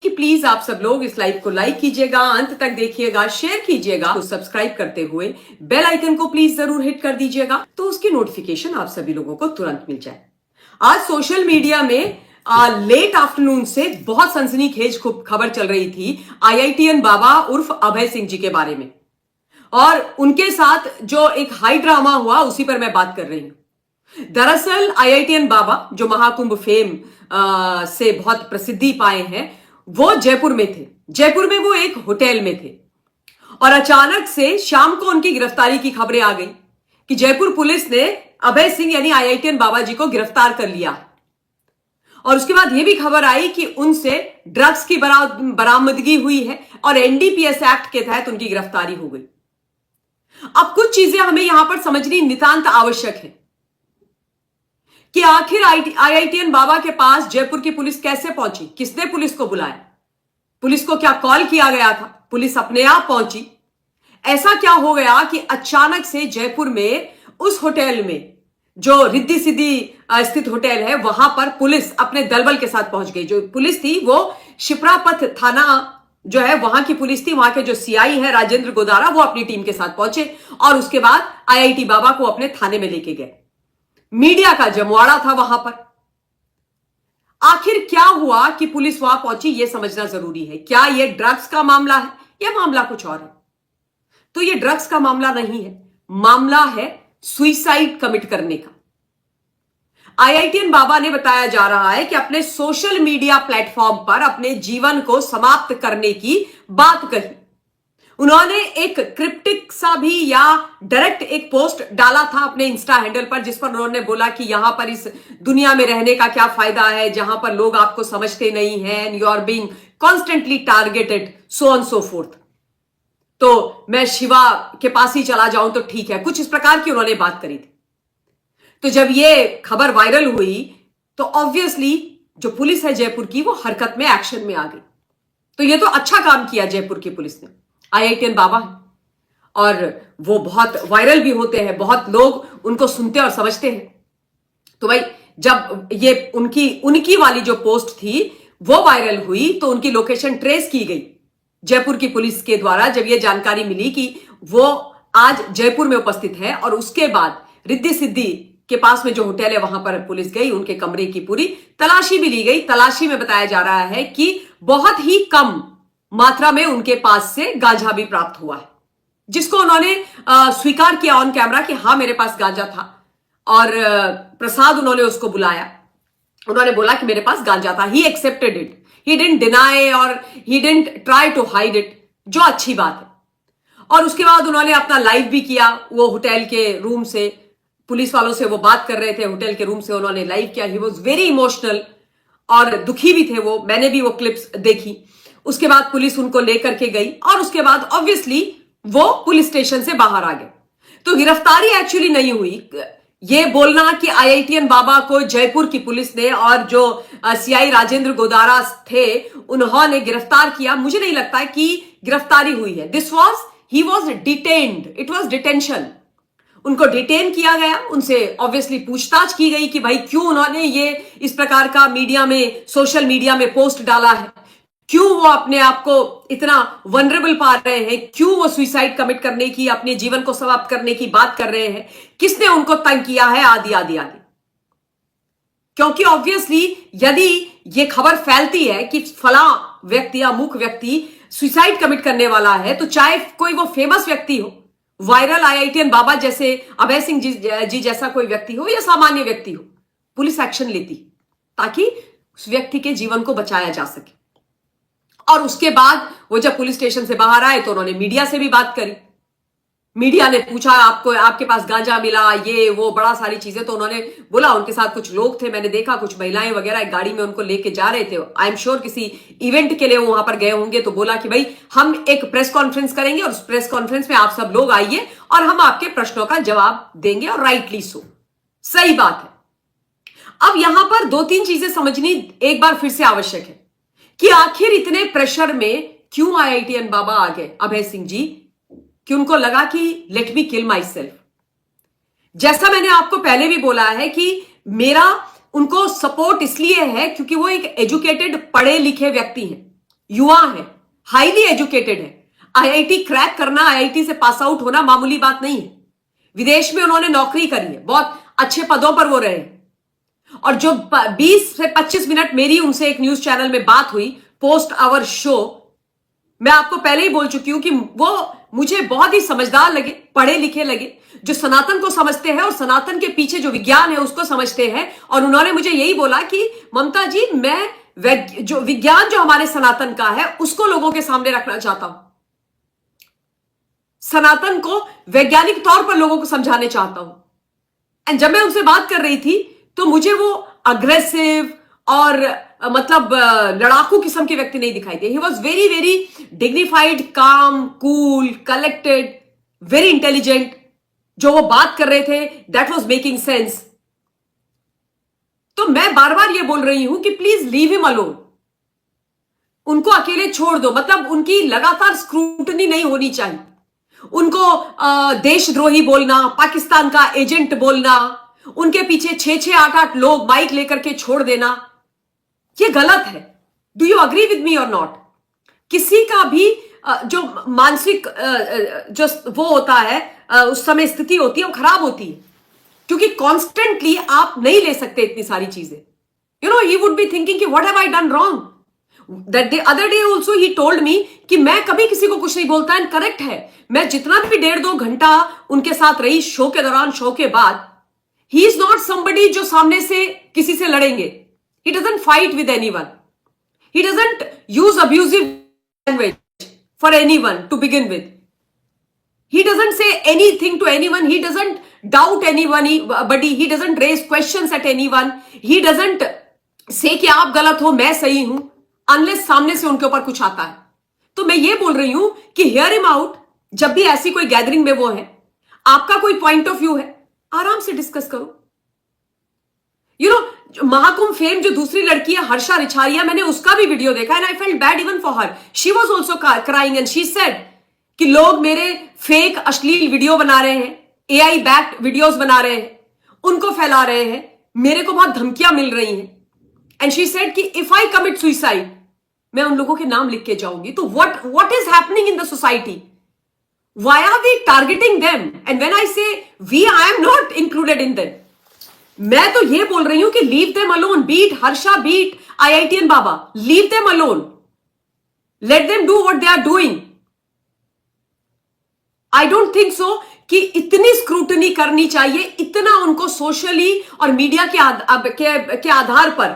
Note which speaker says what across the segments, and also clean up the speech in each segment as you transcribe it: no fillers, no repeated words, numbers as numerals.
Speaker 1: कि प्लीज आप सब लोग इस लाइव को लाइक कीजिएगा, अंत तक देखिएगा, शेयर कीजिएगा, तो सब्सक्राइब करते हुए बेल आइकन को प्लीज जरूर हिट कर दीजिएगा तो उसकी नोटिफिकेशन आप सभी लोगों को तुरंत मिल जाए। आज सोशल मीडिया में लेट आफ्टरनून से बहुत सनसनीखेज खबर चल रही थी आईआईटीएन बाबा उर्फ अभय सिंह जी के बारे में, और उनके साथ जो एक हाई ड्रामा हुआ उसी पर मैं बात कर रही हूं। दरअसल आईआईटीएन बाबा जो महाकुंभ फेम से बहुत प्रसिद्धि पाए हैं, वो जयपुर में थे। जयपुर में वो एक होटल में थे और अचानक से शाम को उनकी गिरफ्तारी की खबरें आ गई कि जयपुर पुलिस ने अभय सिंह यानी आईआईटीएन बाबा जी को गिरफ्तार कर लिया। और उसके बाद यह भी खबर आई कि उनसे ड्रग्स की बरामदगी हुई है और एनडीपीएस एक्ट के तहत उनकी गिरफ्तारी हो गई। अब कुछ चीजें हमें यहां पर समझनी नितांत आवश्यक है कि आखिर आईआईटीएन बाबा के पास जयपुर की पुलिस कैसे पहुंची, किसने पुलिस को बुलाया, पुलिस को क्या कॉल किया गया था, पुलिस अपने आप पहुंची। ऐसा क्या हो गया कि अचानक से जयपुर में उस होटल में जो रिद्धि सिद्धि स्थित होटल है वहां पर पुलिस अपने दलबल के साथ पहुंच गई। जो पुलिस थी वो शिप्रापथ थाना जो है वहां की पुलिस थी, वहां के जो सीआई है राजेंद्र गोदारा, वो अपनी टीम के साथ पहुंचे और उसके बाद आईआईटी बाबा को अपने थाने में लेके गए। मीडिया का जमवाड़ा था वहां पर। आखिर क्या हुआ कि पुलिस वहां पहुंची, यह समझना जरूरी है। क्या यह ड्रग्स का मामला है या मामला कुछ और है? तो यह ड्रग्स का मामला नहीं है, मामला है सुइसाइड कमिट करने का। आईआईटीएन बाबा ने बताया जा रहा है कि अपने सोशल मीडिया प्लेटफॉर्म पर अपने जीवन को समाप्त करने की बात कही। उन्होंने एक क्रिप्टिक सा भी या डायरेक्ट एक पोस्ट डाला था अपने इंस्टा हैंडल पर, जिस पर उन्होंने बोला कि यहां पर इस दुनिया में रहने का क्या फायदा है जहां पर लोग आपको समझते नहीं हैं, and you are being constantly targeted, so on so fourth. तो मैं शिवा के पास ही चला जाऊं तो ठीक है, कुछ इस प्रकार की उन्होंने बात करी थी। तो जब ये खबर वायरल हुई तो ऑब्वियसली जो पुलिस है जयपुर की वो हरकत में, एक्शन में आ गई। तो ये तो अच्छा काम किया जयपुर की पुलिस ने। आईआईटीएन बाबा है और वो बहुत वायरल भी होते हैं, बहुत लोग उनको सुनते और समझते हैं। तो भाई जब ये उनकी वाली जो पोस्ट थी वो वायरल हुई तो उनकी लोकेशन ट्रेस की गई जयपुर की पुलिस के द्वारा। जब ये जानकारी मिली कि वो आज जयपुर में उपस्थित है, और उसके बाद रिद्धि सिद्धि के पास में जो होटल है वहां पर पुलिस गई, उनके कमरे की पूरी तलाशी भी ली गई। तलाशी में बताया जा रहा है कि बहुत ही कम मात्रा में उनके पास से गांजा भी प्राप्त हुआ है, जिसको उन्होंने स्वीकार किया ऑन कैमरा कि हाँ मेरे पास गांजा था। और प्रसाद उन्होंने उसको बुलाया, उन्होंने बोला कि मेरे पास गांजा था। He accepted it, he didn't deny और he didn't try to hide it, जो अच्छी बात है। और उसके बाद उन्होंने अपना लाइव भी किया, वो होटल के रूम से पुलिस वालों से वो बात कर रहे थे, होटल के रूम से उन्होंने लाइव किया। ही वॉज वेरी इमोशनल और दुखी भी थे वो, मैंने भी वो क्लिप्स देखी। उसके बाद पुलिस उनको लेकर के गई और उसके बाद ऑब्वियसली वो पुलिस स्टेशन से बाहर आ गए। तो गिरफ्तारी एक्चुअली नहीं हुई। ये बोलना कि आईआईटीएन बाबा को जयपुर की पुलिस ने और जो सीआई राजेंद्र गोदारा थे उन्होंने गिरफ्तार किया, मुझे नहीं लगता कि गिरफ्तारी हुई है। He was detained, it was detention. उनको डिटेन किया गया, उनसे ऑब्वियसली पूछताछ की गई कि भाई क्यों उन्होंने ये इस प्रकार का मीडिया में, सोशल मीडिया में पोस्ट डाला है, क्यों वो अपने आप को इतना वनरेबल पा रहे हैं, क्यों वो सुइसाइड कमिट करने की, अपने जीवन को समाप्त करने की बात कर रहे हैं, किसने उनको तंग किया है, आदि आदि आदि। क्योंकि ऑब्वियसली यदि ये खबर फैलती है कि फला व्यक्ति या मुख्य व्यक्ति सुइसाइड कमिट करने वाला है, तो चाहे कोई वो फेमस व्यक्ति हो, वायरल आईआईटीएन बाबा जैसे, अभय सिंह जी जैसा कोई व्यक्ति हो या सामान्य व्यक्ति हो, पुलिस एक्शन लेती ताकि उस व्यक्ति के जीवन को बचाया जा सके। और उसके बाद वो जब पुलिस स्टेशन से बाहर आए तो उन्होंने मीडिया से भी बात करी। मीडिया ने पूछा आपको, आपके पास गांजा मिला, ये वो बड़ा सारी चीजें। तो उन्होंने बोला उनके साथ कुछ लोग थे, मैंने देखा कुछ महिलाएं वगैरह एक गाड़ी में उनको लेके जा रहे थे। आई एम श्योर किसी इवेंट के लिए वो वहां पर गए होंगे। तो बोला कि भाई हम एक प्रेस कॉन्फ्रेंस करेंगे और उस प्रेस कॉन्फ्रेंस में आप सब लोग आइए और हम आपके प्रश्नों का जवाब देंगे, और राइटली सो, सही बात है। अब यहां पर दो तीन चीजें समझनी एक बार फिर से आवश्यक है कि आखिर इतने प्रेशर में क्यों आईआईटीएन बाबा आ गए, अभय सिंह जी, कि उनको लगा कि let me kill my self. जैसा मैंने आपको पहले भी बोला है कि मेरा उनको सपोर्ट इसलिए है क्योंकि वो एक एजुकेटेड, पढ़े लिखे व्यक्ति हैं। युवा है, हाईली एजुकेटेड है। आईआईटी क्रैक करना, आईआईटी से पास आउट होना मामूली बात नहीं है। विदेश में उन्होंने नौकरी करी है, बहुत अच्छे पदों पर वो रहे। और जो 20 से 25 मिनट मेरी उनसे एक न्यूज चैनल में बात हुई पोस्ट आवर शो, मैं आपको पहले ही बोल चुकी हूं कि वो मुझे बहुत ही समझदार लगे, पढ़े लिखे लगे, जो सनातन को समझते हैं और सनातन के पीछे जो विज्ञान है उसको समझते हैं। और उन्होंने मुझे यही बोला कि ममता जी, मैं जो विज्ञान जो हमारे सनातन का है उसको लोगों के सामने रखना चाहता हूं, सनातन को वैज्ञानिक तौर पर लोगों को समझाने चाहता हूं। एंड जब मैं उनसे बात कर रही थी तो मुझे वो अग्रेसिव और मतलब लड़ाकू किस्म के व्यक्ति नहीं दिखाई दिए। He was very very dignified, काम, कूल, कलेक्टेड, वेरी इंटेलिजेंट। जो वो बात कर रहे थे दैट वॉज मेकिंग सेंस। तो मैं बार बार ये बोल रही हूं कि प्लीज लीव हिम अलोन, उनको अकेले छोड़ दो। मतलब उनकी लगातार स्क्रूटनी नहीं होनी चाहिए। उनको देशद्रोही बोलना, पाकिस्तान का एजेंट बोलना, उनके पीछे 6-6, 8-8 लोग माइक लेकर के छोड़ देना, ये गलत है। Do you agree with me और नॉट? किसी का भी जो मानसिक जो वो होता है, उस समय स्थिति होती है, वो खराब होती है, क्योंकि कॉन्स्टेंटली आप नहीं ले सकते इतनी सारी चीजें। You know, he would be thinking कि what have I done wrong. That day, other day also he told me कि मैं कभी किसी को कुछ नहीं बोलता। एंड करेक्ट है, मैं जितना भी 1.5-2 घंटा उनके साथ रही, शो के दौरान, शो के बाद, ही इज नॉट समबडी जो सामने से किसी से लड़ेंगे। He doesn't fight with anyone, he doesn't use abusive language for anyone to begin with. He doesn't say anything to anyone. He doesn't doubt anybody. He doesn't raise questions at anyone. He doesn't say कि आप गलत हो, मैं सही हूं, unless सामने से उनके ऊपर कुछ आता है। तो मैं ये बोल रही हूं कि hear him out। जब भी ऐसी कोई गैदरिंग में वो है, आपका कोई पॉइंट ऑफ व्यू है, आराम से डिस्कस करो। यू नो, महाकुंभ फेम जो दूसरी लड़की है, हर्षा रिछारिया, मैंने उसका भी वीडियो देखा and I felt bad even for her. She was also crying and she said कि लोग मेरे फेक अश्लील वीडियो बना रहे हैं, एआई बैक्ड वीडियोस बना रहे हैं, उनको फैला रहे हैं, मेरे को बहुत धमकियां मिल रही हैं। एंड शी सेड कि इफ आई कमिट सुसाइड, मैं उन लोगों के नाम लिख के जाऊंगी। तो what is happening in the society? Why are we targeting them? And when I say we, I am not included in them. मैं तो ये बोल रही हूं कि leave them alone. Be it Harsha, be it IITian Baba, leave them alone, let them do what they are doing. I don't think so कि इतनी scrutiny करनी चाहिए, इतना उनको सोशली और मीडिया के आधार पर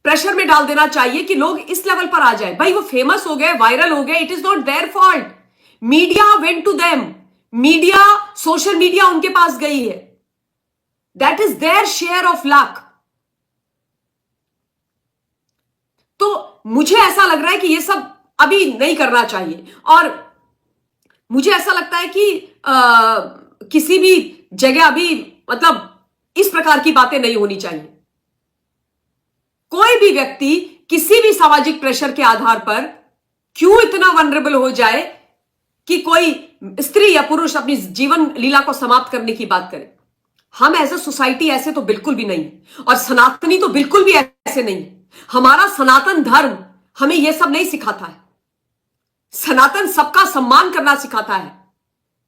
Speaker 1: प्रेशर में डाल देना चाहिए कि लोग इस लेवल पर आ जाए। भाई वो फेमस हो गए, वायरल हो गए, it is not their fault. Media went to them, media, social media उनके पास गई है। That is their share of luck. तो मुझे ऐसा लग रहा है कि ये सब अभी नहीं करना चाहिए। और मुझे ऐसा लगता है कि किसी भी जगह अभी मतलब इस प्रकार की बातें नहीं होनी चाहिए। कोई भी व्यक्ति किसी भी सामाजिक प्रेशर के आधार पर क्यों इतना वनरेबल हो जाए कि कोई स्त्री या पुरुष अपनी जीवन लीला को समाप्त करने की बात करे। हम एज अ सोसाइटी ऐसे तो बिल्कुल भी नहीं, और सनातनी तो बिल्कुल भी ऐसे नहीं। हमारा सनातन धर्म हमें यह सब नहीं सिखाता है। सनातन सबका सम्मान करना सिखाता है,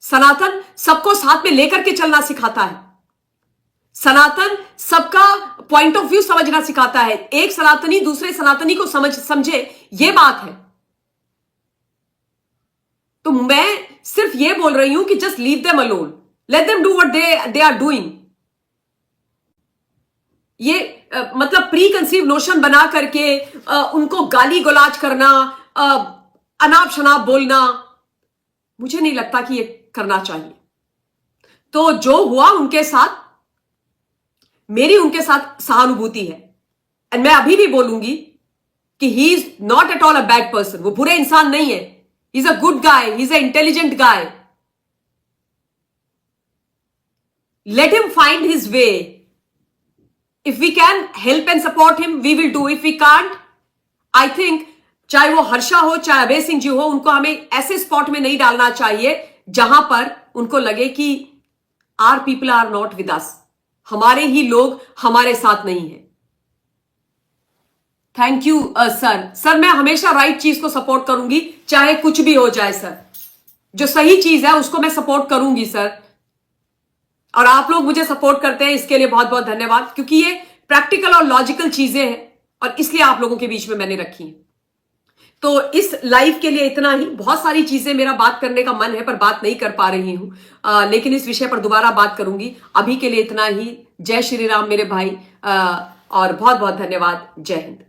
Speaker 1: सनातन सबको साथ में लेकर के चलना सिखाता है, सनातन सबका पॉइंट ऑफ व्यू समझना सिखाता है। एक सनातनी दूसरे सनातनी को समझे, यह बात है। तो मैं सिर्फ यह बोल रही हूं कि just leave them alone, let them do what they are doing. ये मतलब प्री कंसीव नोशन बना करके उनको गाली गुलाज करना, अनाप शनाप बोलना, मुझे नहीं लगता कि ये करना चाहिए। तो जो हुआ उनके साथ, मेरी उनके साथ सहानुभूति है। एंड मैं अभी भी बोलूंगी कि he is not at all a bad person. वो बुरे इंसान नहीं है, he is a good guy, he is a intelligent guy. Let him find his way. If we can help and support him, we will do. If we can't, I think चाहे वो हर्षा हो, चाहे अभय सिंह जी हो, उनको हमें ऐसे स्पॉट में नहीं डालना चाहिए जहां पर उनको लगे कि our people are not with us, हमारे ही लोग हमारे साथ नहीं है। थैंक यू सर मैं हमेशा राइट चीज को सपोर्ट करूंगी, चाहे कुछ भी हो जाए सर। जो सही चीज है उसको मैं सपोर्ट करूंगी सर, और आप लोग मुझे सपोर्ट करते हैं, इसके लिए बहुत बहुत धन्यवाद, क्योंकि ये प्रैक्टिकल और लॉजिकल चीजें हैं और इसलिए आप लोगों के बीच में मैंने रखी हैं। तो इस लाइव के लिए इतना ही। बहुत सारी चीजें मेरा बात करने का मन है पर बात नहीं कर पा रही हूं, लेकिन इस विषय पर दोबारा बात करूंगी। अभी के लिए इतना ही। जय श्री राम मेरे भाई, और बहुत बहुत धन्यवाद। जय हिंद।